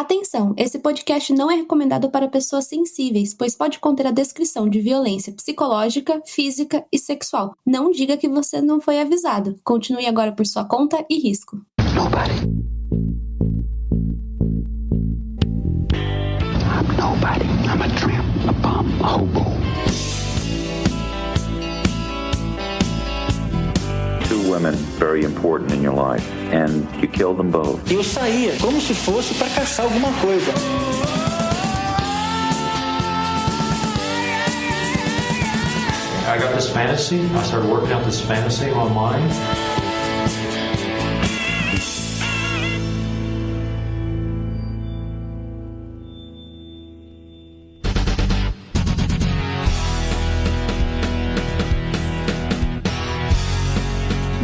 Atenção, esse podcast não é recomendado para pessoas sensíveis, pois pode conter a descrição de violência psicológica, física e sexual. Não diga que você não foi avisado. Continue agora por sua conta e risco. Nobody. I'm nobody. I'm a tramp, a bum, a hobo. Two women very important in your life, and you killed them both. Eu saía como se fosse para caçar alguma coisa. I got this fantasy. I started working out this fantasy online.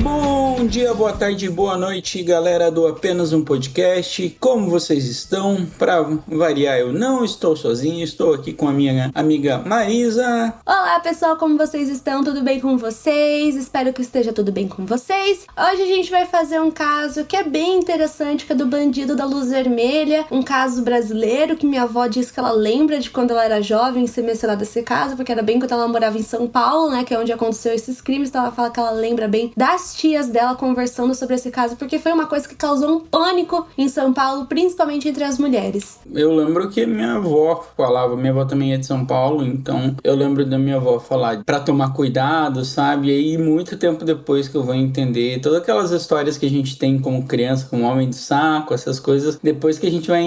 Bom dia, boa tarde, boa noite, galera do Apenas um Podcast. Como vocês estão? Para variar, eu não estou sozinho, estou aqui com a minha amiga Marisa. Olá, pessoal, como vocês estão? Tudo bem com vocês? Espero que esteja tudo bem com vocês. Hoje a gente vai fazer um caso que é bem interessante, que é do bandido da luz vermelha, um caso brasileiro que minha avó diz que ela lembra de quando ela era jovem ser mencionado esse caso, porque era bem quando ela morava em São Paulo, né, que é onde aconteceu esses crimes, então ela fala que ela lembra bem das tias dela conversando sobre esse caso, porque foi uma coisa que causou um pânico em São Paulo, principalmente entre as mulheres. Eu lembro que minha avó falava, minha avó também é de São Paulo, então eu lembro da minha avó falar pra tomar cuidado, sabe? E aí muito tempo depois que eu vou entender todas aquelas histórias que a gente tem como criança, como homem de saco, essas coisas, depois que a gente vai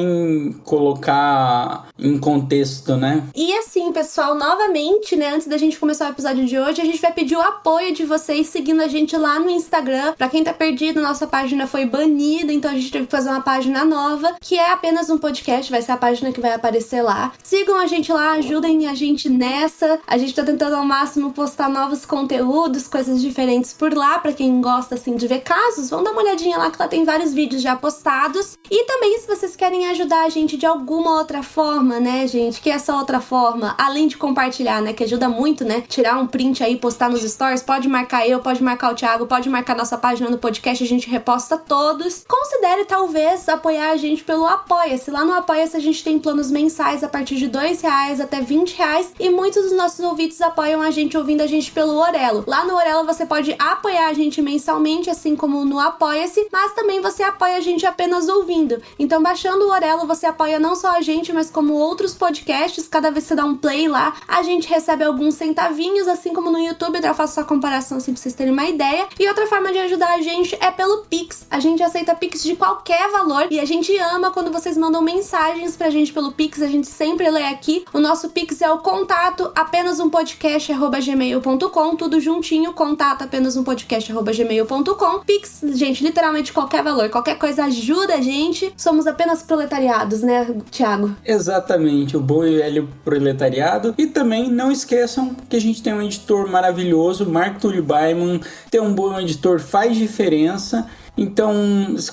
colocar em contexto, né? E assim, pessoal, novamente, né, antes da gente começar o episódio de hoje, a gente vai pedir o apoio de vocês seguindo a gente lá no Instagram. Pra quem tá perdido, nossa página foi banida, então a gente teve que fazer uma página nova, que é Apenas um Podcast, vai ser a página que vai aparecer lá. Sigam a gente lá, ajudem a gente nessa. A gente tá tentando ao máximo postar novos conteúdos, coisas diferentes por lá, pra quem gosta, assim, de ver casos, vão dar uma olhadinha lá que lá tem vários vídeos já postados. E também, se vocês querem ajudar a gente de alguma outra forma, né, gente, que essa outra forma, além de compartilhar, né, que ajuda muito, né, tirar um print aí, postar nos stories, pode marcar eu, pode marcar o Thiago, pode marcar nossa página no podcast, a gente reposta todos. Considere, talvez, apoiar a gente pelo Apoia-se. Lá no Apoia-se a gente tem planos mensais a partir de R$2 até R$20, e muitos dos nossos ouvintes apoiam a gente ouvindo a gente pelo Orelo. Lá no Orelo você pode apoiar a gente mensalmente, assim como no Apoia-se, mas também você apoia a gente apenas ouvindo. Então, baixando o Orelo, você apoia não só a gente, mas como outros podcasts. Cada vez que você dá um play lá, a gente recebe alguns centavinhos, assim como no YouTube. Eu faço essa comparação assim pra vocês terem uma ideia. E outra forma de ajudar a gente é pelo Pix. A gente aceita Pix de qualquer valor e a gente ama quando vocês mandam mensagens pra gente pelo Pix. A gente sempre lê aqui. O nosso Pix é o contato apenasumpodcast@gmail.com, tudo juntinho, contato apenasumpodcast@gmail.com. Pix, gente, literalmente qualquer valor, qualquer coisa ajuda a gente. Somos apenas proletariados, né, Thiago? Exatamente, o bom e velho proletariado. E também não esqueçam que a gente tem um editor maravilhoso, Marco Túlio Baiman. Ter um bom editor faz diferença. Então,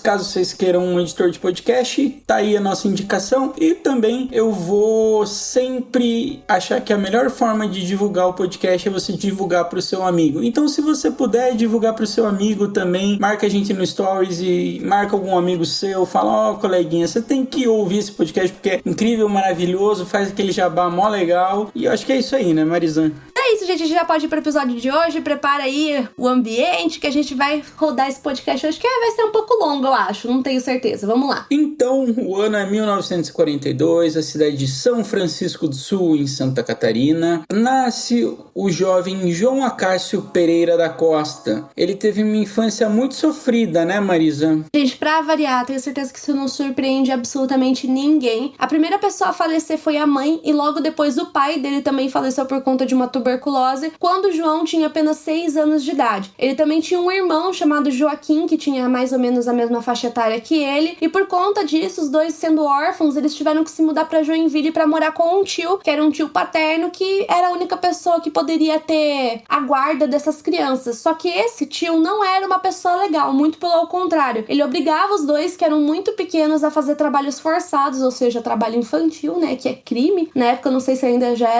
caso vocês queiram um editor de podcast, tá aí a nossa indicação. E também eu vou sempre achar que a melhor forma de divulgar o podcast é você divulgar para o seu amigo. Então, se você puder divulgar para o seu amigo também, marca a gente no Stories e marca algum amigo seu, fala, coleguinha, você tem que ouvir esse podcast porque é incrível, maravilhoso, faz aquele jabá mó legal. E eu acho que é isso aí, né, Marizan? É isso, gente, a gente já pode ir pro episódio de hoje. Prepara aí o ambiente que a gente vai rodar esse podcast hoje, que vai ser um pouco longo, eu acho, não tenho certeza. Vamos lá. Então, o ano é 1942, a cidade de São Francisco do Sul, em Santa Catarina. Nasce o jovem João Acácio Pereira da Costa. Ele teve uma infância muito sofrida, né, Marisa? Gente, pra variar, tenho certeza que isso não surpreende absolutamente ninguém. A primeira pessoa a falecer foi a mãe, e logo depois o pai dele também faleceu por conta de uma tuberculose, quando João tinha apenas 6 anos de idade. Ele também tinha um irmão chamado Joaquim, que tinha mais ou menos a mesma faixa etária que ele, e por conta disso, os dois sendo órfãos, eles tiveram que se mudar pra Joinville pra morar com um tio, que era um tio paterno, que era a única pessoa que poderia ter a guarda dessas crianças. Só que esse tio não era uma pessoa legal, muito pelo contrário. Ele obrigava os dois, que eram muito pequenos, a fazer trabalhos forçados, ou seja, trabalho infantil, né, que é crime. Na época, eu não sei se ainda já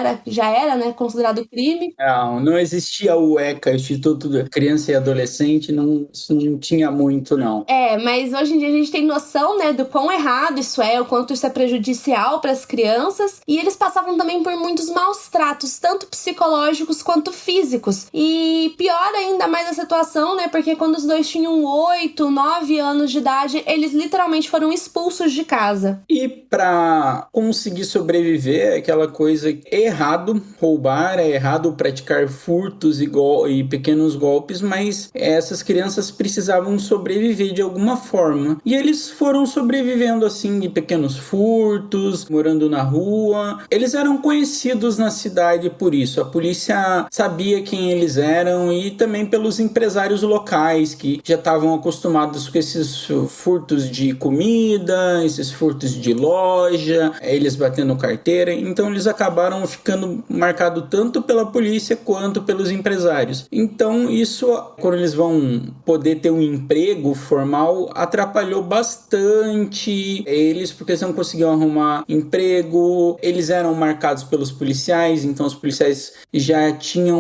era, né, considerado crime. crime. Não existia o ECA, Instituto de Criança e Adolescente, isso não tinha muito, não. Mas hoje em dia a gente tem noção, né, do quão errado isso é, o quanto isso é prejudicial para as crianças, e eles passavam também por muitos maus tratos, tanto psicológicos quanto físicos. E pior ainda mais a situação, né, porque quando os dois tinham 8, 9 anos de idade, eles literalmente foram expulsos de casa. E para conseguir sobreviver, é aquela coisa, é errado roubar, é errado praticar furtos e pequenos golpes, mas essas crianças precisavam sobreviver de alguma forma. E eles foram sobrevivendo assim de pequenos furtos, morando na rua. Eles eram conhecidos na cidade por isso. A polícia sabia quem eles eram e também pelos empresários locais que já estavam acostumados com esses furtos de comida, esses furtos de loja, eles batendo carteira. Então eles acabaram ficando marcados tanto pela polícia quanto pelos empresários. Então isso, quando eles vão poder ter um emprego formal, atrapalhou bastante eles, porque eles não conseguiam arrumar emprego. Eles eram marcados pelos policiais, então os policiais já tinham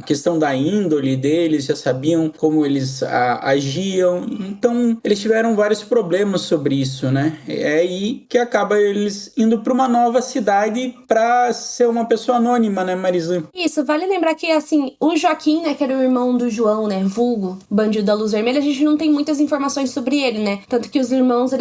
questão da índole deles, já sabiam como eles agiam. Então eles tiveram vários problemas sobre isso, né? É aí que acaba eles indo para uma nova cidade para ser uma pessoa anônima, né, Marisa? Isso, vale lembrar que, assim, o Joaquim, né, que era o irmão do João, né, vulgo, bandido da Luz Vermelha, a gente não tem muitas informações sobre ele, né? Tanto que os irmãos,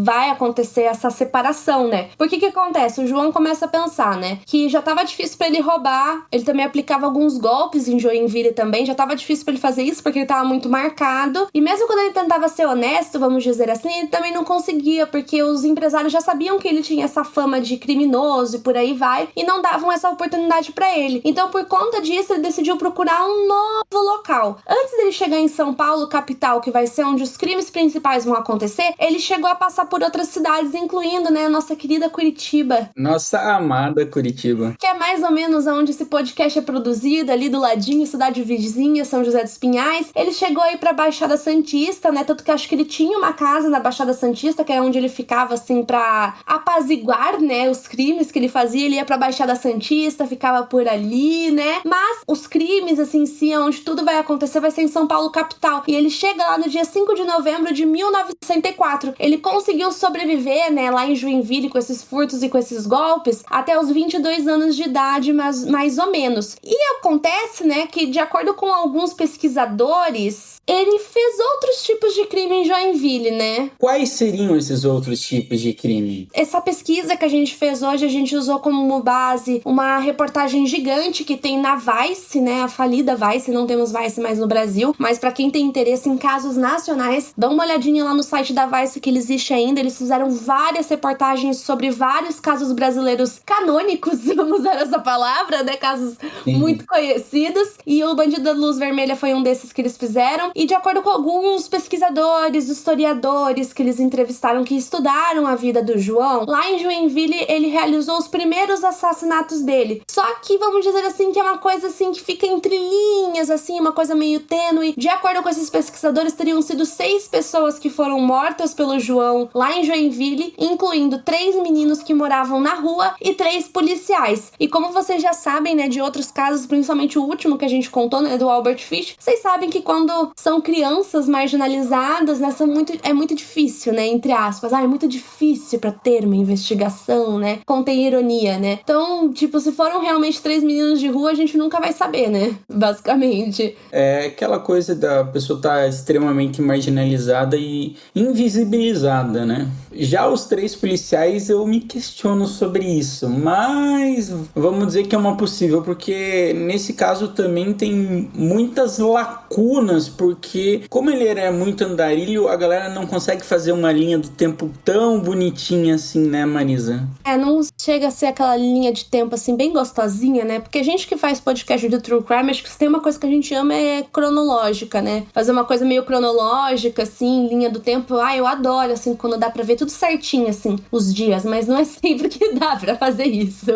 vai acontecer essa separação, né? Por que acontece? O João começa a pensar, né, que já tava difícil pra ele roubar, ele também aplicava alguns golpes em Joinville também, já tava difícil pra ele fazer isso porque ele tava muito marcado, e mesmo quando ele tentava ser honesto, vamos dizer assim, ele também não conseguia, porque os empresários já sabiam que ele tinha essa fama de criminoso e por aí vai, e não davam essa oportunidade pra ele. Então, por conta disso, ele decidiu procurar um novo local. Antes dele chegar em São Paulo, capital, que vai ser onde os crimes principais vão acontecer, ele chegou a passar por outras cidades, incluindo, né, a nossa querida Curitiba. Nossa amada Curitiba. Que é mais ou menos onde esse podcast é produzido, ali do ladinho, cidade vizinha, São José dos Pinhais. Ele chegou aí pra Baixada Santista, né, tanto que acho que ele tinha uma casa na Baixada Santista, que é onde ele ficava, assim, pra apaziguar, né, os crimes que ele fazia. Ele ia pra Baixada Santista, ficava por ali, né, mas os crimes, assim, em si, onde tudo vai acontecer, vai ser em São Paulo, capital. E ele chega lá no dia 5 de novembro de 1964. Ele conseguiu sobreviver, né, lá em Joinville, com esses furtos e com esses golpes, até os 22 anos de idade, mais ou menos. E acontece, né, que de acordo com alguns pesquisadores, ele fez outros tipos de crime em Joinville, né? Quais seriam esses outros tipos de crime? Essa pesquisa que a gente fez hoje, a gente usou como base uma reportagem gigante que tem na Vice, né? A falida Vice, não temos Vice mais no Brasil, mas pra quem tem interesse em casos nacionais, dá uma olhadinha lá no site da Vice que ele existe ainda. Eles fizeram várias reportagens sobre vários casos brasileiros canônicos, vamos usar essa palavra, né? Casos muito conhecidos. E o Bandido da Luz Vermelha foi um desses que eles fizeram. E de acordo com alguns pesquisadores, historiadores que eles entrevistaram, que estudaram a vida do João, lá em Joinville ele realizou os primeiros assassinatos dele. Só que, vamos dizer assim, que é uma coisa assim que fica entre linhas, assim, uma coisa meio tênue. De acordo com esses pesquisadores, teriam sido 6 pessoas que foram mortas pelo João lá em Joinville, incluindo 3 meninos que moravam na rua e 3 policiais. E como vocês já sabem, né, de outros casos, principalmente o último que a gente contou, né, do Albert Fish, vocês sabem que quando são crianças marginalizadas, né, é muito difícil, né, entre aspas, é muito difícil pra ter uma investigação, né, contém ironia, né. Então, tipo, se foram realmente 3 meninos de rua, a gente nunca vai saber, né, basicamente. É aquela coisa da pessoa estar extremamente marginalizada e invisibilizada, né. Já os 3 policiais, eu me questiono sobre isso, mas vamos dizer que é uma possível, porque nesse caso também tem muitas lacunas, porque como ele era muito andarilho, a galera não consegue fazer uma linha do tempo tão bonitinha assim, né, Marisa? Não chega a ser aquela linha de tempo assim bem gostosinha, né? Porque a gente que faz podcast de True Crime, acho que se tem uma coisa que a gente ama é cronológica, né? Fazer uma coisa meio cronológica, assim, linha do tempo. Eu adoro, assim, quando dá pra ver tudo certinho, assim, os dias, mas não é sempre que dá pra fazer isso.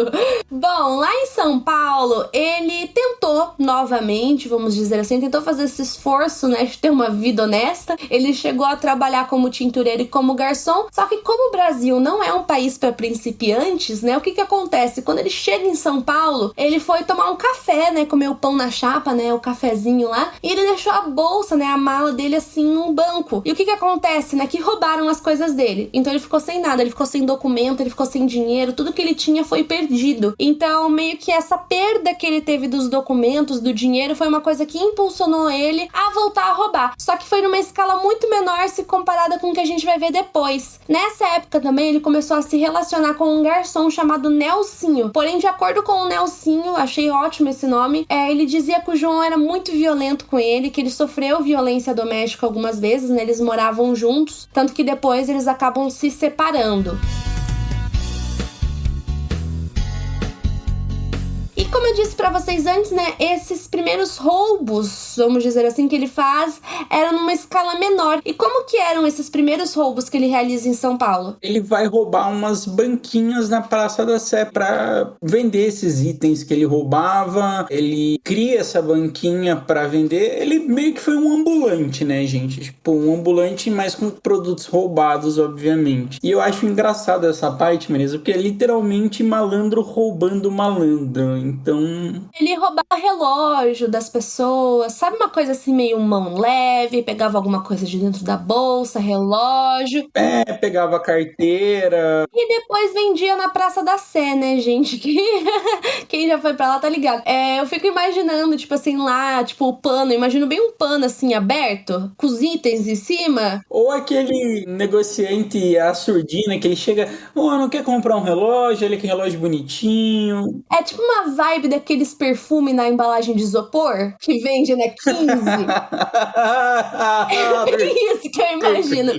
Bom, lá em São Paulo, ele tentou novamente, vamos dizer assim, tentou fazer esse esforço sucesso, né, de ter uma vida honesta. Ele chegou a trabalhar como tintureiro e como garçom, só que como o Brasil não é um país para principiantes, né, o que acontece? Quando ele chega em São Paulo, ele foi tomar um café, né, comer o pão na chapa, né, o cafezinho lá, e ele deixou a bolsa, né, a mala dele assim num banco. E o que acontece, né, que roubaram as coisas dele. Então ele ficou sem nada, ele ficou sem documento, ele ficou sem dinheiro, tudo que ele tinha foi perdido. Então meio que essa perda que ele teve dos documentos, do dinheiro, foi uma coisa que impulsionou ele a voltar a roubar. Só que foi numa escala muito menor se comparada com o que a gente vai ver depois. Nessa época também ele começou a se relacionar com um garçom chamado Nelsinho. Porém, de acordo com o Nelsinho, achei ótimo esse nome, ele dizia que o João era muito violento com ele, que ele sofreu violência doméstica algumas vezes, né? Eles moravam juntos, tanto que depois eles acabam se separando. E como eu disse pra vocês antes, né, esses primeiros roubos, vamos dizer assim, que ele faz, eram numa escala menor. E como que eram esses primeiros roubos que ele realiza em São Paulo? Ele vai roubar umas banquinhas na Praça da Sé pra vender esses itens que ele roubava. Ele cria essa banquinha pra vender. Ele meio que foi um ambulante, né, gente? Tipo, um ambulante, mas com produtos roubados, obviamente. E eu acho engraçado essa parte, Marisa, porque é literalmente malandro roubando malandro. Então... ele roubava relógio das pessoas, sabe, uma coisa assim meio mão leve, pegava alguma coisa de dentro da bolsa, relógio. Pegava carteira. E depois vendia na Praça da Sé, né, gente? Quem já foi pra lá tá ligado. Eu fico imaginando, tipo assim, lá, tipo, o pano, imagino bem um pano assim, aberto, com os itens em cima. Ou aquele negociante, a surdina, que ele chega, não quer comprar um relógio, ele quer relógio bonitinho. É tipo uma vibe daqueles perfumes na embalagem de isopor que vende, né, 15. É isso que eu imagino.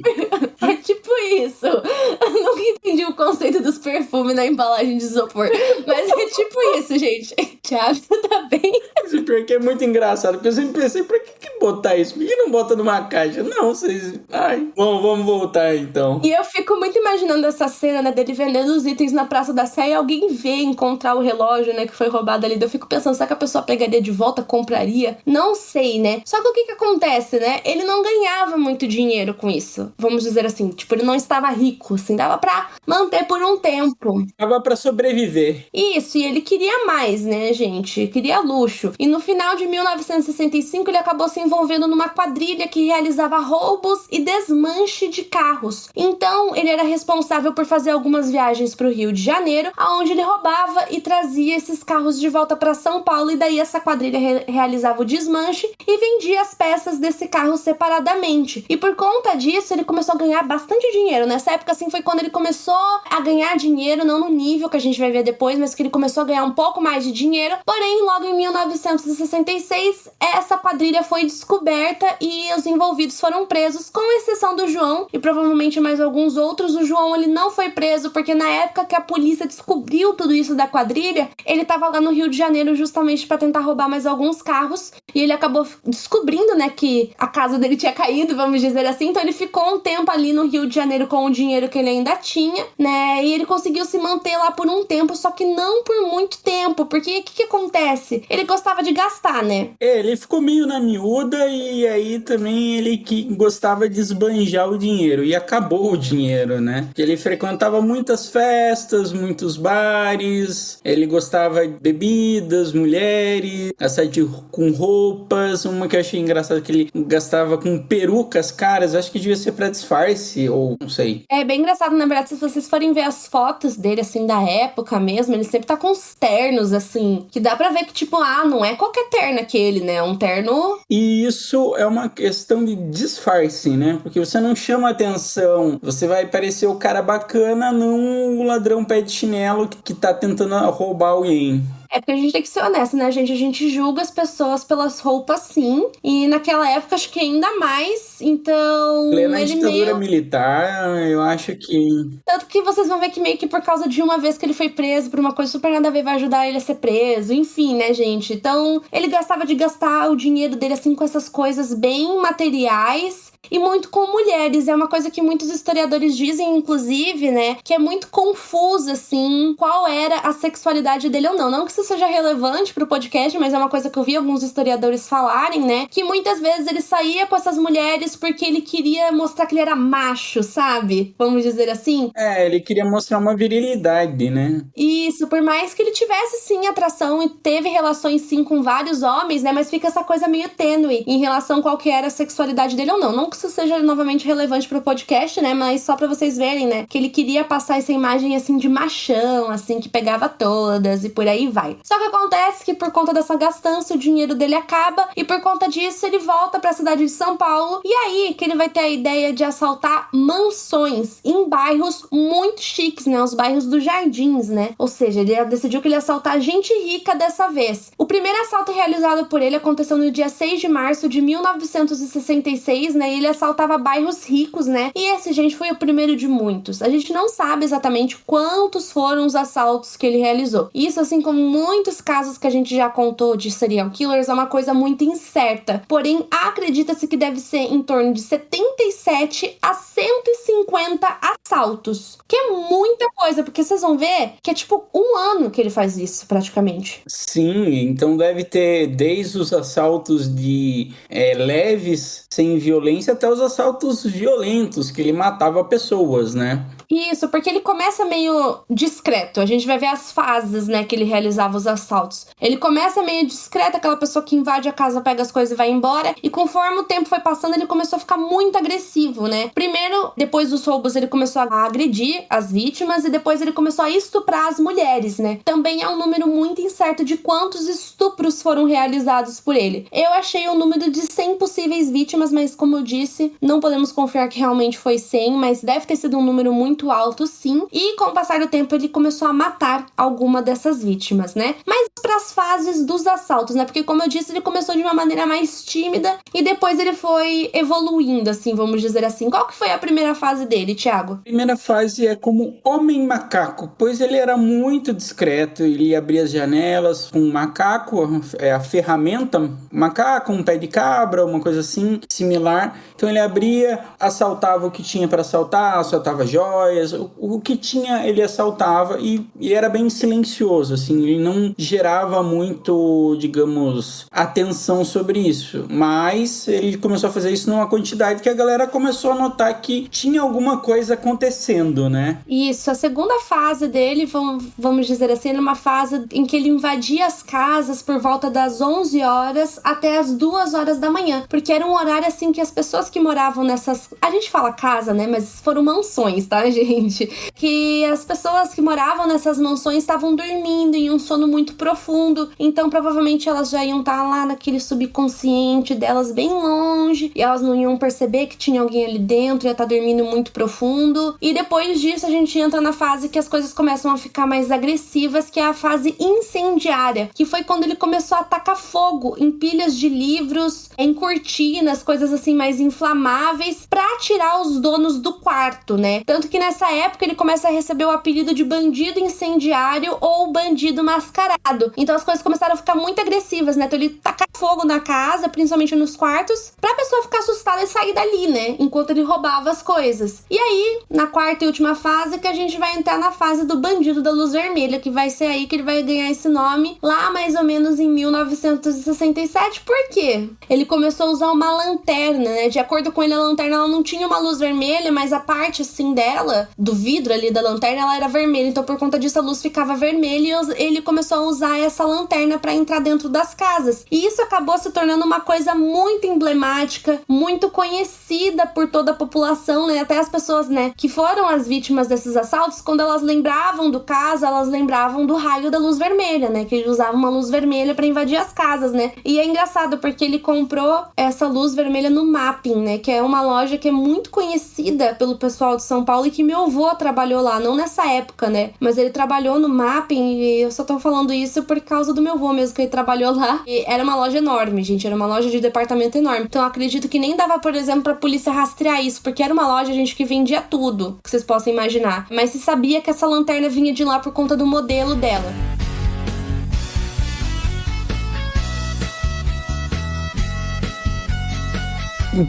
É tipo isso. Eu nunca entendi o conceito dos perfumes na embalagem de isopor. Mas é tipo isso, gente. Thiago, tá bem? Esse pior que é muito engraçado, porque eu sempre pensei, pra que botar isso? Por que não bota numa caixa? Não, vocês... Ai, vamos voltar então. E eu fico muito imaginando essa cena, né, dele vendendo os itens na Praça da Sé e alguém vê encontrar o relógio, né, que foi roubado ali. Eu fico pensando, será que a pessoa pegaria de volta, compraria? Não sei, né? Só que o que acontece, né? Ele não ganhava muito dinheiro com isso. Vamos dizer assim, tipo, ele não estava rico, assim, dava pra manter por um tempo. Dava pra sobreviver. Isso, e ele queria mais, né, gente? Queria luxo. E no final de 1965, ele acabou se envolvendo numa quadrilha que realizava roubos e desmanche de carros. Então, ele era responsável por fazer algumas viagens pro Rio de Janeiro, onde ele roubava e trazia esses carros de volta para São Paulo, e daí essa quadrilha realizava o desmanche e vendia as peças desse carro separadamente. E por conta disso, ele começou a ganhar bastante dinheiro. Nessa época, assim, foi quando ele começou a ganhar dinheiro, não no nível que a gente vai ver depois, mas que ele começou a ganhar um pouco mais de dinheiro. Porém, logo em 1966, essa quadrilha foi descoberta e os envolvidos foram presos, com exceção do João e provavelmente mais alguns outros. O João, ele não foi preso porque na época que a polícia descobriu tudo isso da quadrilha, ele tava lá no Rio de Janeiro justamente para tentar roubar mais alguns carros, e ele acabou descobrindo, né, que a casa dele tinha caído, vamos dizer assim. Então ele ficou um tempo ali no Rio de Janeiro com o dinheiro que ele ainda tinha, né, e ele conseguiu se manter lá por um tempo, só que não por muito tempo, porque o que acontece? Ele gostava de gastar, né? Ele ficou meio na miúda, e aí também ele que gostava de esbanjar o dinheiro, e acabou o dinheiro, né? Ele frequentava muitas festas, muitos bares, ele gostava de bebidas, mulheres, gastar com roupas. Uma que eu achei engraçada, que ele gastava com perucas caras, acho que devia ser pra disfarce, ou não sei. É bem engraçado, na verdade, se vocês forem ver as fotos dele, assim, da época mesmo, ele sempre tá com uns ternos, assim, que dá pra ver que, tipo, não é qualquer terno aquele, né? É um terno... E isso é uma questão de disfarce, né? Porque você não chama atenção, você vai parecer o cara bacana, não o ladrão pé de chinelo que tá tentando roubar alguém. É porque a gente tem que ser honesto, né, gente? A gente julga as pessoas pelas roupas, sim. E naquela época, acho que ainda mais. Então, plena ele ditadura meio... militar, eu acho que... Tanto que vocês vão ver que meio que por causa de uma vez que ele foi preso por uma coisa super nada a ver, vai ajudar ele a ser preso. Enfim, né, gente? Então, ele gastava de gastar o dinheiro dele, assim, com essas coisas bem materiais. E muito com mulheres. É uma coisa que muitos historiadores dizem, inclusive, né, que é muito confuso, assim, qual era a sexualidade dele ou não. Não que isso seja relevante pro podcast, mas é uma coisa que eu vi alguns historiadores falarem, né? Que muitas vezes ele saía com essas mulheres porque ele queria mostrar que ele era macho, sabe? Vamos dizer assim. Ele queria mostrar uma virilidade, né? Isso, por mais que ele tivesse sim atração e teve relações sim com vários homens, né? Mas fica essa coisa meio tênue em relação a qual que era a sexualidade dele ou não. Não que isso seja novamente relevante pro podcast, né? Mas só pra vocês verem, né? Que ele queria passar essa imagem assim de machão, assim, que pegava todas e por aí vai. Só que acontece que por conta dessa gastança o dinheiro dele acaba e por conta disso ele volta pra cidade de São Paulo e aí que ele vai ter a ideia de assaltar mansões em bairros muito chiques, né? Os bairros dos Jardins, né? Ou seja, ele decidiu que ele ia assaltar gente rica dessa vez. O primeiro assalto realizado por ele aconteceu no dia 6 de março de 1966, né? E ele assaltava bairros ricos, né? E esse, gente, foi o primeiro de muitos. A gente não sabe exatamente quantos foram os assaltos que ele realizou. Isso, assim como muitos casos que a gente já contou de serial killers, é uma coisa muito incerta. Porém, acredita-se que deve ser em torno de 77 a 150 assaltos. Que é muita coisa, porque vocês vão ver que é tipo 1 ano que ele faz isso, praticamente. Sim, então deve ter desde os assaltos de leves, sem violência, até os assaltos violentos, que ele matava pessoas, né? Isso, porque ele começa meio discreto. A gente vai ver as fases, né, que ele realizava os assaltos. Ele começa meio discreto, aquela pessoa que invade a casa, pega as coisas e vai embora. E conforme o tempo foi passando, ele começou a ficar muito agressivo, né? Primeiro, depois dos roubos, ele começou a agredir as vítimas e depois ele começou a estuprar as mulheres, né? Também é um número muito incerto de quantos estupros foram realizados por ele. Eu achei o número de 100 possíveis vítimas, mas como eu disse, não podemos confiar que realmente foi 100, mas deve ter sido um número muito alto, sim. E com o passar do tempo, ele começou a matar alguma dessas vítimas, né? Mas para as fases dos assaltos, né? Porque como eu disse, ele começou de uma maneira mais tímida e depois ele foi evoluindo, assim, vamos dizer assim. Qual que foi a primeira fase dele, Thiago? A primeira fase é como homem macaco, pois ele era muito discreto, ele abria as janelas com um macaco, a ferramenta, macaco, um pé de cabra, uma coisa assim, similar. Então ele abria, assaltava o que tinha para assaltar, assaltava joias, o que tinha ele assaltava e era bem silencioso, assim, ele não gerava muito, digamos, atenção sobre isso, mas ele começou a fazer isso numa quantidade que a galera começou a notar que tinha alguma coisa acontecendo, né? Isso, a segunda fase dele, vamos dizer assim, era uma fase em que ele invadia as casas por volta das 11 horas até as 2 horas da manhã, porque era um horário assim que as pessoas que moravam nessas, a gente fala casa, né, mas foram mansões, tá, gente? Que as pessoas que moravam nessas mansões estavam dormindo em um sono muito profundo, então provavelmente elas já iam estar lá naquele subconsciente delas bem longe, e elas não iam perceber que tinha alguém ali dentro, ia estar dormindo muito profundo, e depois disso a gente entra na fase que as coisas começam a ficar mais agressivas, que é a fase incendiária, que foi quando ele começou a atacar fogo em pilhas de livros, em cortinas, coisas assim mais inflamáveis, pra tirar os donos do quarto, né? Tanto que nessa época ele começa a receber o apelido de bandido incendiário ou bandido mascarado. Então as coisas começaram a ficar muito agressivas, né? Então ele taca fogo na casa, principalmente nos quartos, pra pessoa ficar assustada e sair dali, né? Enquanto ele roubava as coisas. E aí, na quarta e última fase, que a gente vai entrar na fase do bandido da luz vermelha, que vai ser aí que ele vai ganhar esse nome lá mais ou menos em 1967. Por quê? Ele começou a usar uma lanterna, né? De acordo com ele, a lanterna ela não tinha uma luz vermelha, mas a parte assim dela, do vidro ali da lanterna, ela era vermelha. Então por conta disso a luz ficava vermelha e ele começou a usar essa lanterna para entrar dentro das casas. E isso acabou se tornando uma coisa muito emblemática, muito conhecida por toda a população, né? Até as pessoas, né, que foram as vítimas desses assaltos, quando elas lembravam do caso, elas lembravam do raio da luz vermelha, né? Que ele usava uma luz vermelha para invadir as casas, né? E é engraçado porque ele comprou essa luz vermelha no Mapping, né? Que é uma loja que é muito conhecida pelo pessoal de São Paulo e que meu avô trabalhou lá, não nessa época, né? Mas ele trabalhou no Mapping e eu só tô falando isso por causa do meu avô mesmo, que ele trabalhou lá. E era uma loja enorme, gente, era uma loja de departamento enorme. Então eu acredito que nem dava, por exemplo, pra polícia rastrear isso, porque era uma loja, gente, que vendia tudo que vocês possam imaginar. Mas se sabia que essa lanterna vinha de lá por conta do modelo dela.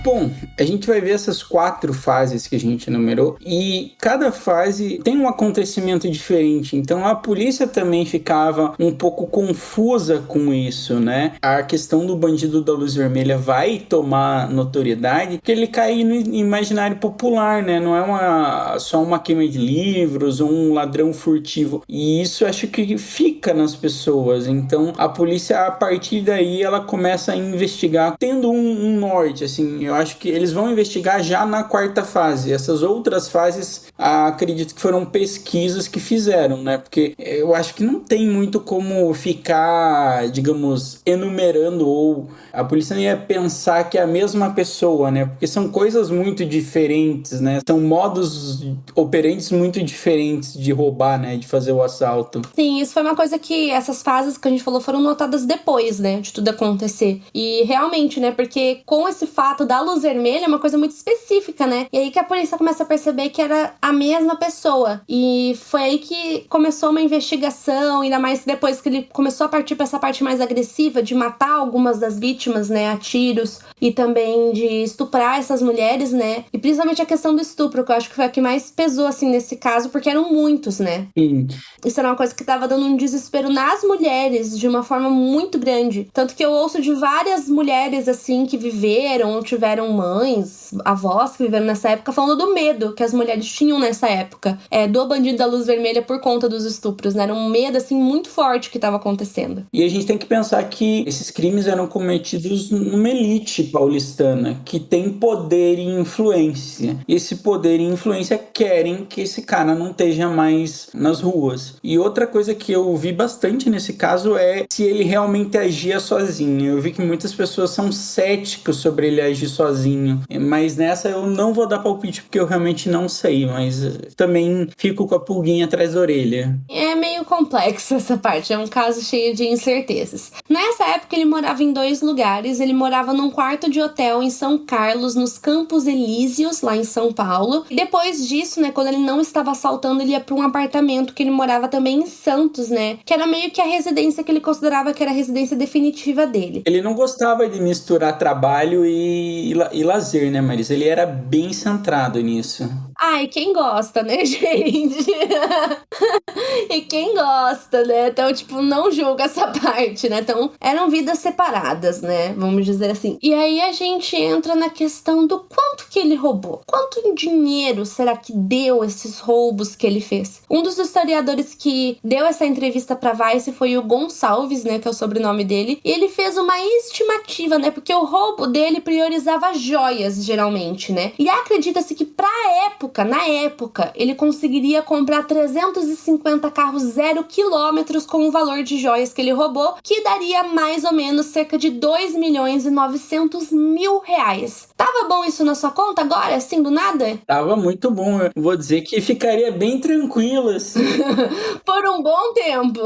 Bom, a gente vai ver essas 4 fases que a gente enumerou e cada fase tem um acontecimento diferente, então a polícia também ficava um pouco confusa com isso, né? A questão do bandido da luz vermelha vai tomar notoriedade porque ele cai no imaginário popular, né? Não é só uma queima de livros ou um ladrão furtivo, e isso acho que fica nas pessoas, então a polícia a partir daí ela começa a investigar tendo um norte, assim. Eu acho que eles vão investigar já na 4ª fase. Essas outras fases, acredito que foram pesquisas que fizeram, né? Porque eu acho que não tem muito como ficar, digamos, enumerando, ou a polícia não ia pensar que é a mesma pessoa, né? Porque são coisas muito diferentes, né? São modos operantes muito diferentes de roubar, né? De fazer o assalto. Sim, isso foi uma coisa que essas fases que a gente falou foram notadas depois, né? De tudo acontecer. E realmente, né? Porque com esse fato da luz vermelha é uma coisa muito específica, né? E aí que a polícia começa a perceber que era a mesma pessoa. E foi aí que começou uma investigação, ainda mais depois que ele começou a partir para essa parte mais agressiva de matar algumas das vítimas, né? A tiros e também de estuprar essas mulheres, né? E principalmente a questão do estupro, que eu acho que foi a que mais pesou, assim, nesse caso, porque eram muitos, né? Sim. Isso era uma coisa que tava dando um desespero nas mulheres de uma forma muito grande. Tanto que eu ouço de várias mulheres, assim, que viveram ou tiveram mães, avós que viveram nessa época, falando do medo que as mulheres tinham nessa época. Do bandido da luz vermelha por conta dos estupros, né? Era um medo, assim, muito forte que tava acontecendo. E a gente tem que pensar que esses crimes eram cometidos numa elite paulistana, que tem poder e influência. E esse poder e influência querem que esse cara não esteja mais nas ruas. E outra coisa que eu vi bastante nesse caso é se ele realmente agia sozinho. Eu vi que muitas pessoas são céticas sobre ele agir sozinho, mas nessa eu não vou dar palpite porque eu realmente não sei, mas também fico com a pulguinha atrás da orelha. É meio complexo essa parte, é um caso cheio de incertezas. Nessa época ele morava em 2 lugares, ele morava num quarto de hotel em São Carlos, nos Campos Elíseos, lá em São Paulo. E depois disso, né, quando ele não estava assaltando, ele ia para um apartamento que ele morava também em Santos, né, que era meio que a residência que ele considerava que era a residência definitiva dele. Ele não gostava de misturar trabalho e lazer, né, Marisa? Ele era bem centrado nisso. Ai, quem gosta, né, gente? E quem gosta, né? Então, tipo, não julga essa parte, né? Então, eram vidas separadas, né? Vamos dizer assim. E aí a gente entra na questão do quanto que ele roubou. Quanto em dinheiro será que deu esses roubos que ele fez? Um dos historiadores que deu essa entrevista pra Vice foi o Gonçalves, né? Que é o sobrenome dele. E ele fez uma estimativa, né? Porque o roubo dele priorizava joias, geralmente, né? E acredita-se que na época, ele conseguiria comprar 350 carros 0 quilômetros com o valor de joias que ele roubou, que daria mais ou menos cerca de 2.900.000 reais. Tava bom isso na sua conta agora, assim, do nada? Tava muito bom, eu vou dizer que ficaria bem tranquilo, assim. Por um bom tempo.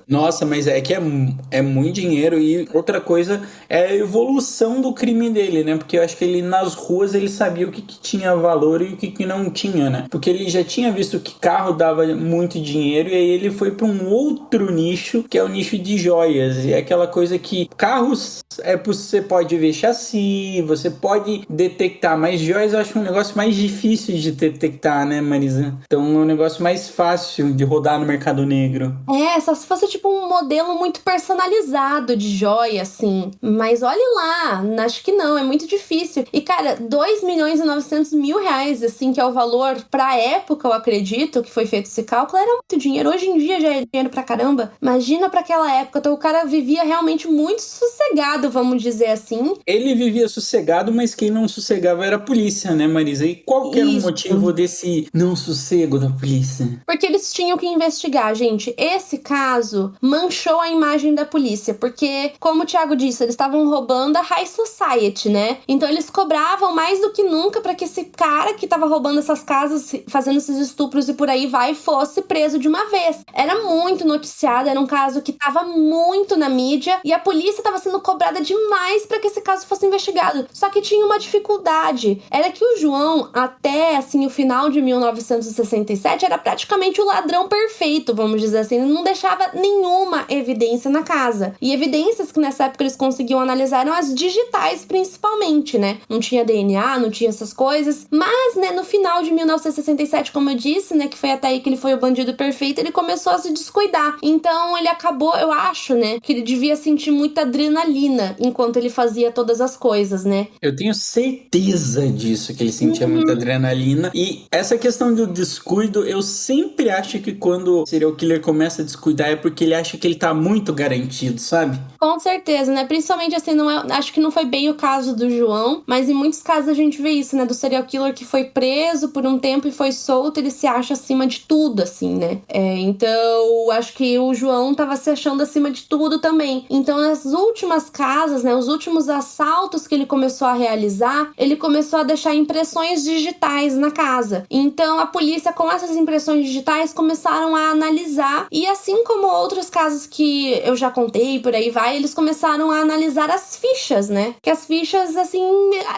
Nossa, mas é que é muito dinheiro. E outra coisa é a evolução do crime dele, né? Porque eu acho que ele nas ruas ele sabia o que tinha valor e o que não tinha, né? Porque ele já tinha visto que carro dava muito dinheiro e aí ele foi para um outro nicho, que é o nicho de joias. E é aquela coisa que carros você pode ver chassi, você pode detectar, mas joias eu acho um negócio mais difícil de detectar, né, Marisa? Então é um negócio mais fácil de rodar no mercado negro. Só se fosse tipo um modelo muito personalizado de joia, assim. Mas olhe lá, acho que não, é muito difícil. E, cara, 2.900.000 reais, assim, que é o valor pra época, eu acredito, que foi feito esse cálculo, era muito dinheiro. Hoje em dia já é dinheiro pra caramba. Imagina pra aquela época, então o cara vivia realmente muito sossegado, vamos dizer assim. Ele vivia sossegado, mas quem não sossegava era a polícia, né, Marisa? E qual que era o motivo desse não sossego da polícia? Porque eles tinham que investigar, gente. Esse caso manchou a imagem da polícia, porque, como o Thiago disse, eles estavam roubando a High Society, né? Então eles cobravam mais do que nunca pra que esse cara que tava roubando essas casas, fazendo esses estupros e por aí vai, fosse preso de uma uma vez. Era muito noticiado, era um caso que tava muito na mídia e a polícia tava sendo cobrada demais pra que esse caso fosse investigado. Só que tinha uma dificuldade. Era que o João, até assim o final de 1967, era praticamente o ladrão perfeito, vamos dizer assim. Ele não deixava nenhuma evidência na casa. E evidências que nessa época eles conseguiam analisar eram as digitais, principalmente, né? Não tinha DNA, não tinha essas coisas. Mas, né, no final de 1967, como eu disse, né, que foi até aí que ele foi o bandido perfeito, ele começou a se descuidar. Então, ele acabou, eu acho, né, que ele devia sentir muita adrenalina enquanto ele fazia todas as coisas, né? Eu tenho certeza disso, que ele sentia muita adrenalina. E essa questão do descuido, eu sempre acho que quando o serial killer começa a descuidar é porque ele acha que ele tá muito garantido, sabe? Com certeza, né? Principalmente assim, não é, acho que não foi bem o caso do João, mas em muitos casos a gente vê isso, né? Do serial killer que foi preso por um tempo e foi solto, ele se acha acima de tudo, assim, né? Então, acho que o João tava se achando acima de tudo também. Então, nas últimas casas, né? Os últimos assaltos que ele começou a realizar, ele começou a deixar impressões digitais na casa. Então, a polícia, com essas impressões digitais, começaram a analisar. E assim como outros casos que eu já contei, por aí vai, eles começaram a analisar as fichas, né? Que as fichas, assim,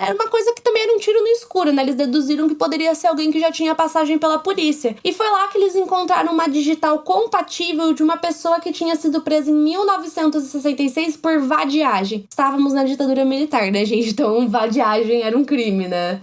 era uma coisa que também era um tiro no escuro, né? Eles deduziram que poderia ser alguém que já tinha passagem pela polícia. E foi lá que eles encontraram uma digital compatível de uma pessoa que tinha sido presa em 1966 por vadiagem. Estávamos na ditadura militar, né, gente? Então, vadiagem era um crime, né?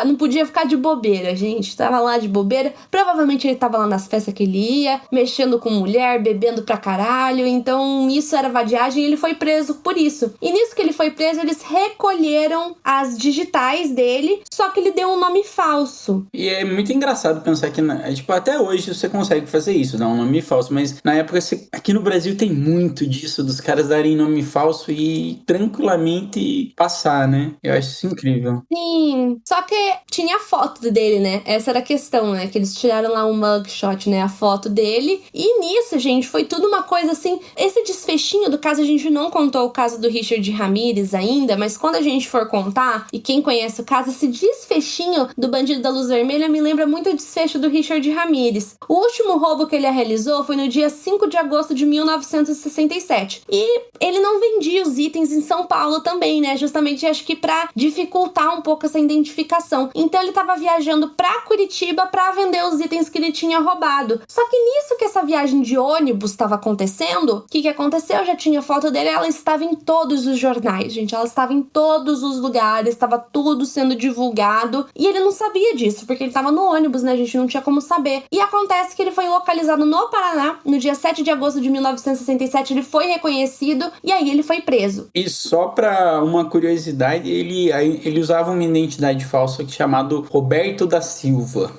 Não podia ficar de bobeira, gente. Tava lá de bobeira. Provavelmente ele tava lá nas festas que ele ia, mexendo com mulher, bebendo pra caralho. Então, isso era vadiagem e ele foi preso por isso. E nisso que ele foi preso, eles recolheram as digitais dele, só que ele deu um nome falso. E é muito engraçado pensar que, tipo, até hoje você consegue fazer isso, dar um nome falso, mas na época, aqui no Brasil tem muito disso, dos caras darem nome falso e tranquilamente passar, né? Eu acho isso incrível. Sim, só que tinha a foto dele, né? Essa era a questão, né? Que eles tiraram lá um mugshot, né? A foto dele. E nisso, gente, foi tudo uma coisa assim. Esse desfechinho do caso, a gente não contou o caso do Richard Ramirez ainda, mas quando a gente for contar, e quem conhece o caso, esse desfechinho do Bandido da Luz Vermelha me lembra muito o desfecho do Richard Ramirez. O último roubo que ele realizou foi no dia 5 de agosto de 1967. E ele não vendia os itens em São Paulo também, né? Justamente, acho que pra dificultar um pouco essa identificação. Então, ele tava viajando pra Curitiba pra vender os itens que ele tinha roubado. Só que nisso que essa viagem de ônibus estava acontecendo, o que aconteceu? Já tinha foto dele, ela estava em todos os jornais, gente. Ela estava em todos os lugares, estava tudo sendo divulgado. E ele não sabia disso, porque ele estava no ônibus, né? A gente não tinha como saber. E acontece que ele foi localizado no Paraná, no dia 7 de agosto de 1967. Ele foi reconhecido e aí ele foi preso. E só pra uma curiosidade, ele usava uma identidade falsa chamado Roberto da Silva.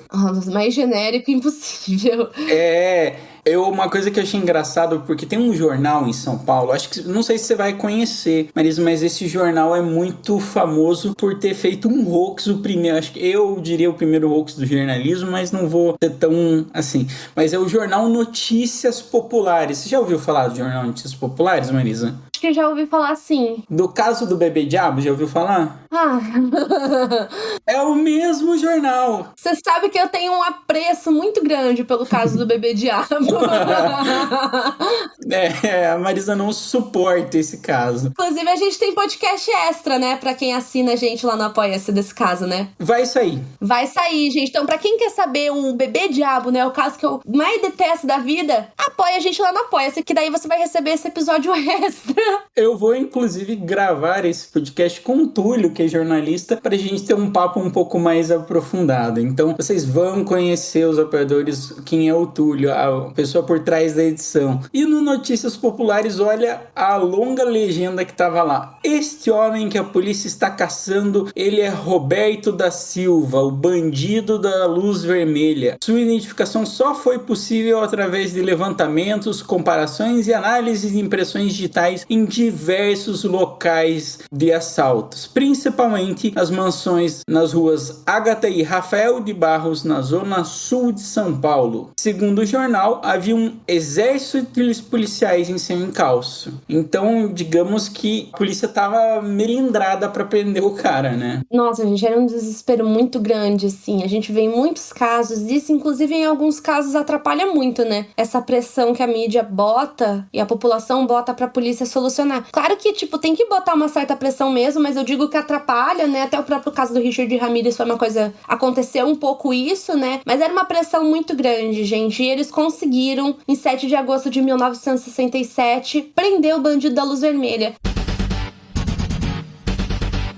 Mais genérico impossível. Uma coisa que eu achei engraçado, porque tem um jornal em São Paulo, acho que, não sei se você vai conhecer, Marisa, mas esse jornal é muito famoso por ter feito um hoax, o primeiro, acho que eu diria o primeiro hoax do jornalismo, mas não vou ser tão assim. Mas é o jornal Notícias Populares. Você já ouviu falar do jornal Notícias Populares, Marisa? Acho que já ouvi falar sim. Do caso do Bebê Diabo, já ouviu falar? Ah. É o mesmo jornal. Você sabe que eu tenho um apreço muito grande pelo caso do Bebê Diabo. A Marisa não suporta esse caso. Inclusive, a gente tem podcast extra, né? Pra quem assina a gente lá no Apoia-se desse caso, né? Vai sair. Vai sair, gente. Então, pra quem quer saber um Bebê Diabo, né? O caso que eu mais detesto da vida, apoia a gente lá no Apoia-se, que daí você vai receber esse episódio extra. Eu vou, inclusive, gravar esse podcast com o Túlio, que é jornalista, pra gente ter um papo um pouco mais aprofundado. Então, vocês vão conhecer os apoiadores, quem é o Túlio, a pessoa por trás da edição. E no Notícias Populares, olha a longa legenda que tava lá. Este homem que a polícia está caçando, ele é Roberto da Silva, o bandido da luz vermelha. Sua identificação só foi possível através de levantamentos, comparações e análises de impressões digitais em diversos locais de assaltos, principalmente as mansões nas ruas Ágata e Rafael de Barros, na zona sul de São Paulo. Segundo o jornal, havia um exército de policiais em seu encalço. Então, digamos que a polícia estava melindrada para prender o cara, né? Nossa, gente, era um desespero muito grande, assim. A gente vê em muitos casos, isso inclusive em alguns casos atrapalha muito, né? Essa pressão que a mídia bota e a população bota pra polícia solucionar. Claro que, tipo, tem que botar uma certa pressão mesmo, mas eu digo que atrapalha, né? Até o próprio caso do Richard Ramirez foi uma coisa... Aconteceu um pouco isso, né? Mas era uma pressão muito grande, gente. E eles conseguiram, em 7 de agosto de 1967, prender o bandido da Luz Vermelha.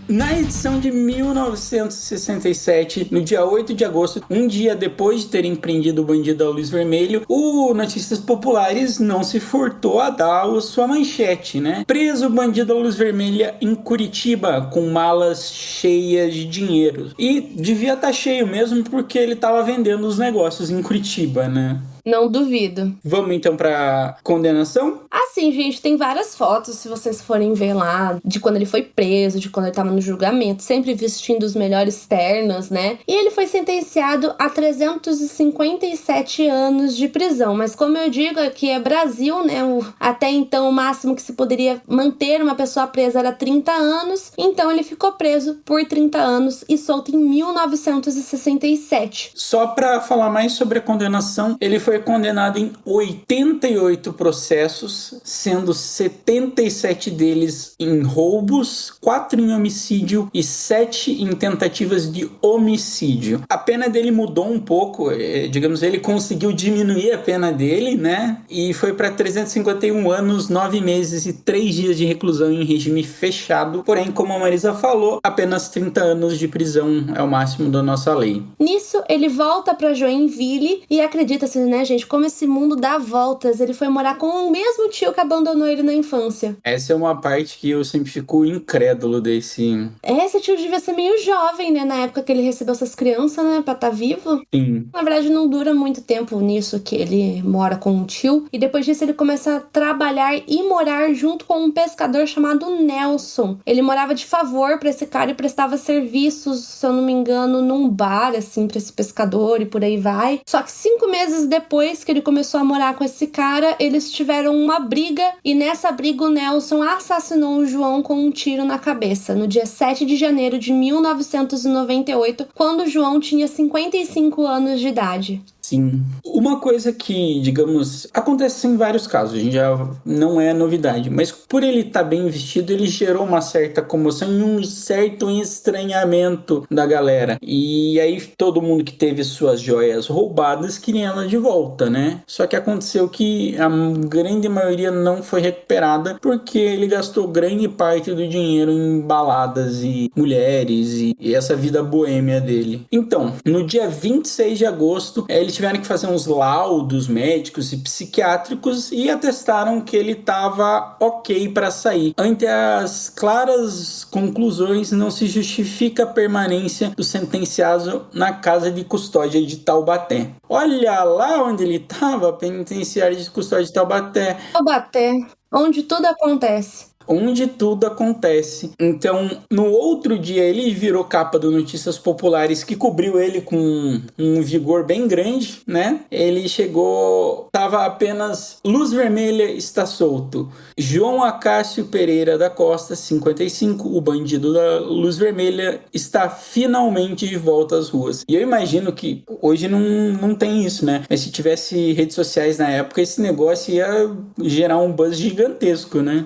Na edição de 1967, no dia 8 de agosto, um dia depois de terem prendido o bandido da Luz Vermelho, o Notícias Populares não se furtou a dar sua manchete, né? Preso o bandido da Luz Vermelha em Curitiba, com malas cheias de dinheiro. E devia estar cheio mesmo, porque ele estava vendendo os negócios em Curitiba, né? Não duvido. Vamos então pra condenação? Assim, gente, tem várias fotos, se vocês forem ver lá, de quando ele foi preso, de quando ele tava no julgamento, sempre vestindo os melhores ternos, né? E ele foi sentenciado a 357 anos de prisão. Mas como eu digo, aqui é Brasil, né? Até então, o máximo que se poderia manter uma pessoa presa era 30 anos. Então, ele ficou preso por 30 anos e solto em 1967. Só pra falar mais sobre a condenação, ele foi condenado em 88 processos, sendo 77 deles em roubos, 4 em homicídio e 7 em tentativas de homicídio. A pena dele mudou um pouco, digamos, ele conseguiu diminuir a pena dele, né? E foi para 351 anos, 9 meses e 3 dias de reclusão em regime fechado. Porém, como a Marisa falou, apenas 30 anos de prisão é o máximo da nossa lei. Nisso, ele volta para Joinville e acredita-se, né, gente, como esse mundo dá voltas. Ele foi morar com o mesmo tio que abandonou ele na infância. Essa é uma parte que eu sempre fico incrédulo desse... Esse tio devia ser meio jovem, né, na época que ele recebeu essas crianças, né, pra estar vivo. Sim. Na verdade, não dura muito tempo nisso que ele mora com o tio. E depois disso, ele começa a trabalhar e morar junto com um pescador chamado Nelson. Ele morava de favor pra esse cara e prestava serviços, se eu não me engano, num bar, assim, pra esse pescador e por aí vai. Só que 5 meses depois que ele começou a morar com esse cara, eles tiveram uma briga e nessa briga o Nelson assassinou o João com um tiro na cabeça, no dia 7 de janeiro de 1998, quando o João tinha 55 anos de idade. Sim. Uma coisa que, digamos, acontece em vários casos, a gente já não é novidade, mas por ele estar bem vestido, ele gerou uma certa comoção e um certo estranhamento da galera. E aí todo mundo que teve suas joias roubadas queria ela de volta, né? Só que aconteceu que a grande maioria não foi recuperada porque ele gastou grande parte do dinheiro em baladas e mulheres e essa vida boêmia dele. Então, no dia 26 de agosto, eles tiveram que fazer uns laudos médicos e psiquiátricos e atestaram que ele estava ok para sair. Ante as claras conclusões, não se justifica a permanência do sentenciado na casa de custódia de Taubaté. Olha lá onde ele estava, penitenciária de custódia de Taubaté. Taubaté, onde tudo acontece. Onde tudo acontece. Então, no outro dia, ele virou capa do Notícias Populares, que cobriu ele com um vigor bem grande, né? Ele chegou... Tava apenas Luz Vermelha está solto. João Acácio Pereira da Costa, 55, o bandido da Luz Vermelha, está finalmente de volta às ruas. E eu imagino que hoje não tem isso, né? Mas se tivesse redes sociais na época, esse negócio ia gerar um buzz gigantesco, né?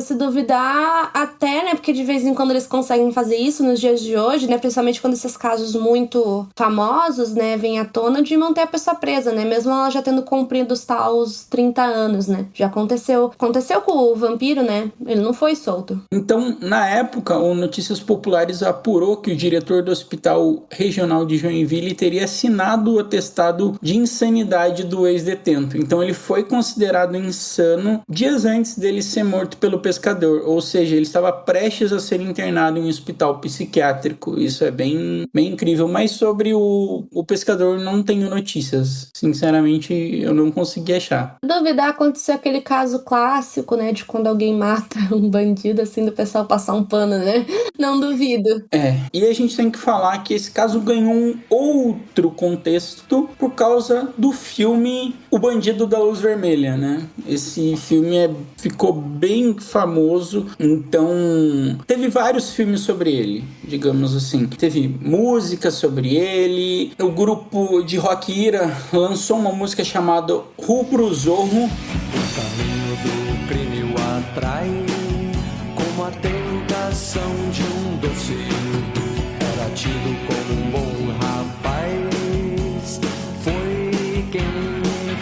Se duvidar até, né, porque de vez em quando eles conseguem fazer isso nos dias de hoje, né, principalmente quando esses casos muito famosos, né, vêm à tona, de manter a pessoa presa, né, mesmo ela já tendo cumprido os tais 30 anos, né, já aconteceu com o vampiro, né, ele não foi solto. Então, na época, o Notícias Populares apurou que o diretor do Hospital Regional de Joinville teria assinado o atestado de insanidade do ex-detento, então ele foi considerado insano dias antes dele ser morto pelo pescador pescador, ou seja, ele estava prestes a ser internado em um hospital psiquiátrico. Isso é bem incrível, mas sobre o pescador não tenho notícias. Sinceramente, eu não consegui achar. Duvidar aconteceu aquele caso clássico, né, de quando alguém mata um bandido, assim, do pessoal passar um pano, né? Não duvido. E a gente tem que falar que esse caso ganhou um outro contexto por causa do filme O Bandido da Luz Vermelha, né? Esse filme ficou bem famoso, então teve vários filmes sobre ele, digamos assim. Teve música sobre ele, o grupo de rock Ira lançou uma música chamada Rubro Zorro. O caminho do crime o atrai, como a tentação de um doce. Era tido como um bom rapaz, foi quem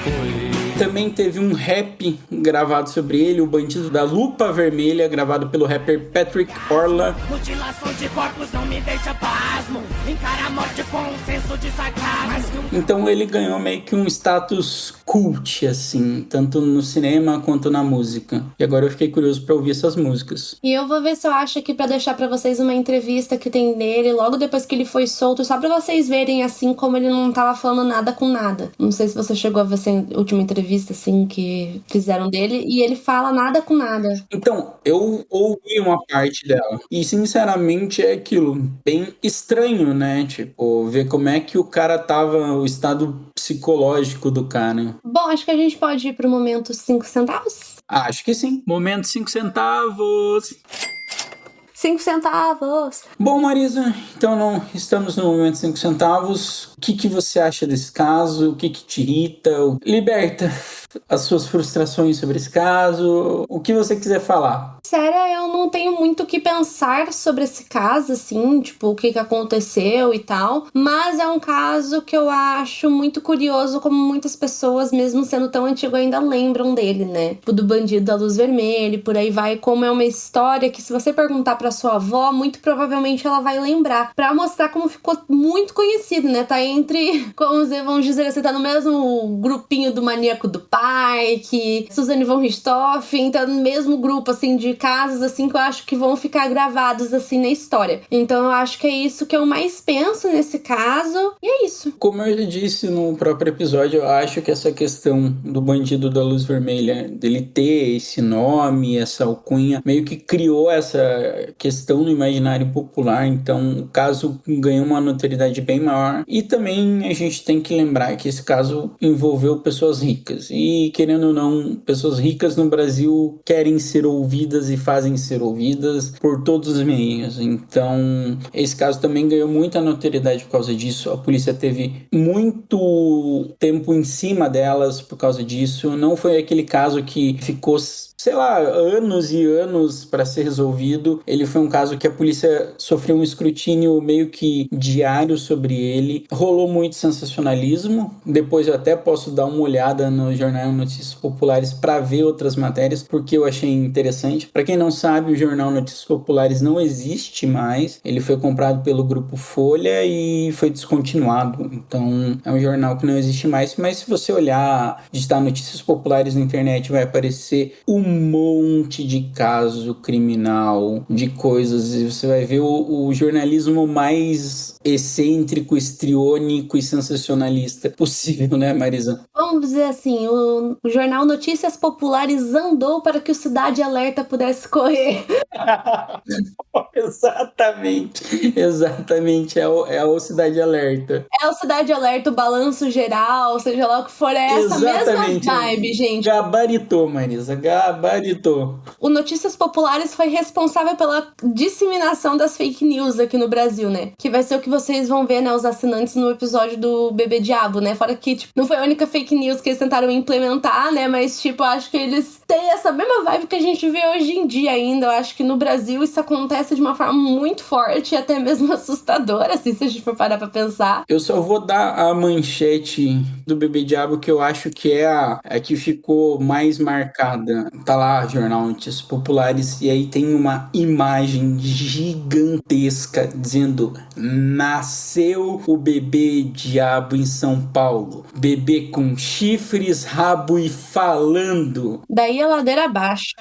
foi. Também teve um rap gravado sobre ele, O Bandido da Lupa Vermelha, gravado pelo rapper Patrick Orla. Mutilação de corpos não me deixa pasmo. Encara a morte com um senso de sarcasmo. Então ele ganhou meio que um status cult, assim, tanto no cinema quanto na música. E agora eu fiquei curioso pra ouvir essas músicas. E eu vou ver se eu acho aqui pra deixar pra vocês uma entrevista que tem dele logo depois que ele foi solto, só pra vocês verem, assim, como ele não tava falando nada com nada. Não sei se você chegou a ver essa última entrevista, assim, que fizeram dele, e ele fala nada com nada. Então, eu ouvi uma parte dela. E, sinceramente, é aquilo, bem estranho, né? Tipo, ver como é que o cara tava, o estado psicológico do cara. Bom, acho que a gente pode ir pro momento 5 centavos? Acho que sim. Momento 5 centavos. 5 centavos. Bom, Marisa, então não estamos no momento 5 centavos. O que você acha desse caso? O que te irrita? Liberta as suas frustrações sobre esse caso. O que você quiser falar. Sério, eu não tenho muito o que pensar sobre esse caso, assim, tipo, o que aconteceu e tal. Mas é um caso que eu acho muito curioso, como muitas pessoas, mesmo sendo tão antigo, ainda lembram dele, né? Tipo, do Bandido da Luz Vermelha, e por aí vai. Como é uma história que, se você perguntar pra sua avó, muito provavelmente ela vai lembrar. Pra mostrar como ficou muito conhecido, né? Tá entre, como vamos dizer assim, tá no mesmo grupinho do Maníaco do Parque, Suzane von Richthofen, tá no mesmo grupo, assim, de casos, assim, que eu acho que vão ficar gravados, assim, na história. Então eu acho que é isso que eu mais penso nesse caso, e é isso. Como eu já disse no próprio episódio, eu acho que essa questão do Bandido da Luz Vermelha, dele ter esse nome, essa alcunha, meio que criou essa questão no imaginário popular, então o caso ganhou uma notoriedade bem maior. E também a gente tem que lembrar que esse caso envolveu pessoas ricas, e querendo ou não, pessoas ricas no Brasil querem ser ouvidas e fazem ser ouvidas por todos os meios. Então esse caso também ganhou muita notoriedade por causa disso. A polícia teve muito tempo em cima delas por causa disso. Não foi aquele caso que ficou, sei lá, anos e anos para ser resolvido. Ele foi um caso que a polícia sofreu um escrutínio meio que diário sobre ele. Rolou muito sensacionalismo. Depois eu até posso dar uma olhada no Jornal Notícias Populares para ver outras matérias, porque eu achei interessante. Para quem não sabe, o Jornal Notícias Populares não existe mais. Ele foi comprado pelo Grupo Folha e foi descontinuado. Então é um jornal que não existe mais. Mas se você olhar, digitar Notícias Populares na internet, vai aparecer um monte de caso criminal, de coisas, e você vai ver o jornalismo mais excêntrico, estriônico e sensacionalista possível, né, Marisa? Vamos dizer assim, o jornal Notícias Populares andou para que o Cidade Alerta pudesse correr. Exatamente, é o Cidade Alerta. É o Cidade Alerta, o balanço geral, seja lá o que for, é essa Exatamente. mesma vibe, gente. Gabaritou, Marisa, gabaritou. O Notícias Populares foi responsável pela disseminação das fake news aqui no Brasil, né? Que vai ser o que vocês vão ver, né, os assinantes no episódio do Bebê Diabo, né? Fora que, tipo, não foi a única fake news que eles tentaram implementar, né? Mas, tipo, acho que eles têm essa mesma vibe que a gente vê hoje em dia ainda. Eu acho que no Brasil isso acontece de uma forma muito forte e até mesmo assustadora, assim, se a gente for parar pra pensar. Eu só vou dar a manchete do Bebê Diabo, que eu acho que é a que ficou mais marcada. tá lá, Jornal Notícias Populares, e aí tem uma imagem gigantesca dizendo: nasceu o bebê diabo em São Paulo. Bebê com chifres, rabo e falando. Daí a ladeira abaixo.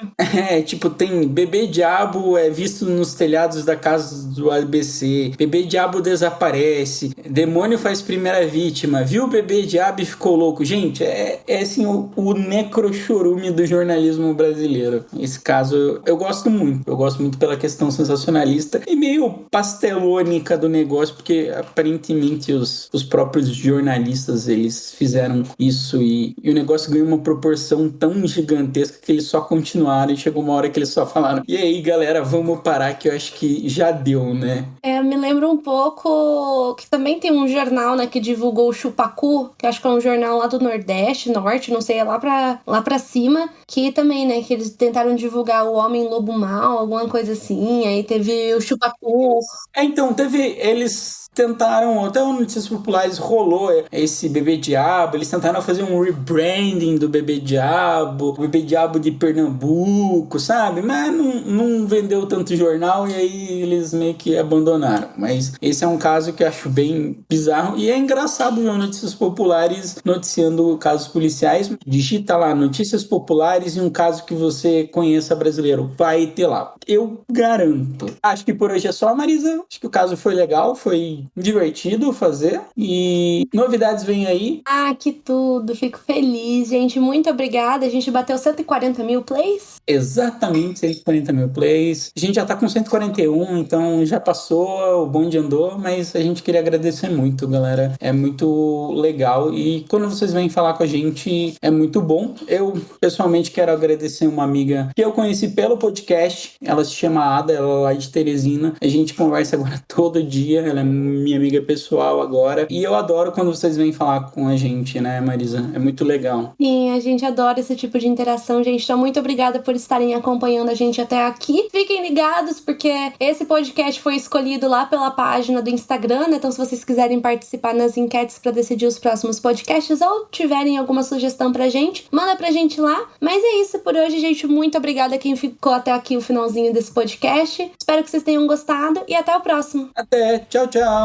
Tipo, tem bebê diabo visto nos telhados da casa do ABC. Bebê diabo desaparece. Demônio faz primeira vítima. Viu o bebê diabo e ficou louco. Gente, é assim o necrochorume do jornalismo brasileiro. Esse caso eu gosto muito. Eu gosto muito pela questão sensacionalista e meio pastelônica do negócio, porque aparentemente os próprios jornalistas, eles fizeram isso e o negócio ganhou uma proporção tão gigantesca que eles só continuaram e chegou uma hora que eles só falaram: e aí, galera, vamos parar que eu acho que já deu, né? Me lembra um pouco que também tem um jornal, né, que divulgou o Chupacu, que acho que é um jornal lá do Nordeste, Norte, não sei, é lá pra cima, que também, né, que eles tentaram divulgar o Homem Lobo Mal, alguma coisa assim, aí teve o Chupacu. Então, eles tentaram, até o Notícias Populares rolou esse Bebê Diabo, eles tentaram fazer um rebranding do Bebê Diabo, o Bebê Diabo de Pernambuco, sabe? Mas não vendeu tanto jornal e aí eles meio que abandonaram. Mas esse é um caso que eu acho bem bizarro e é engraçado ver o Notícias Populares noticiando casos policiais. Digita lá, Notícias Populares e um caso que você conheça brasileiro. Vai ter lá. Eu garanto. Acho que por hoje é só, Marisa. Acho que o caso foi legal, foi divertido fazer e novidades vêm aí. Ah, que tudo, fico feliz, gente, muito obrigada, a gente bateu 140 mil plays? Exatamente, 140 mil plays, a gente já tá com 141, então já passou, o bonde andou, mas a gente queria agradecer muito, galera, é muito legal e quando vocês vêm falar com a gente é muito bom. Eu pessoalmente quero agradecer uma amiga que eu conheci pelo podcast, ela se chama Ada, ela é lá de Teresina, a gente conversa agora todo dia, ela é minha amiga pessoal agora. E eu adoro quando vocês vêm falar com a gente, né, Marisa? É muito legal. Sim, a gente adora esse tipo de interação, gente. Então, muito obrigada por estarem acompanhando a gente até aqui. Fiquem ligados, porque esse podcast foi escolhido lá pela página do Instagram, né? Então, se vocês quiserem participar nas enquetes para decidir os próximos podcasts ou tiverem alguma sugestão pra gente, manda pra gente lá. Mas é isso por hoje, gente. Muito obrigada a quem ficou até aqui o finalzinho desse podcast. Espero que vocês tenham gostado e até o próximo. Até. Tchau, tchau.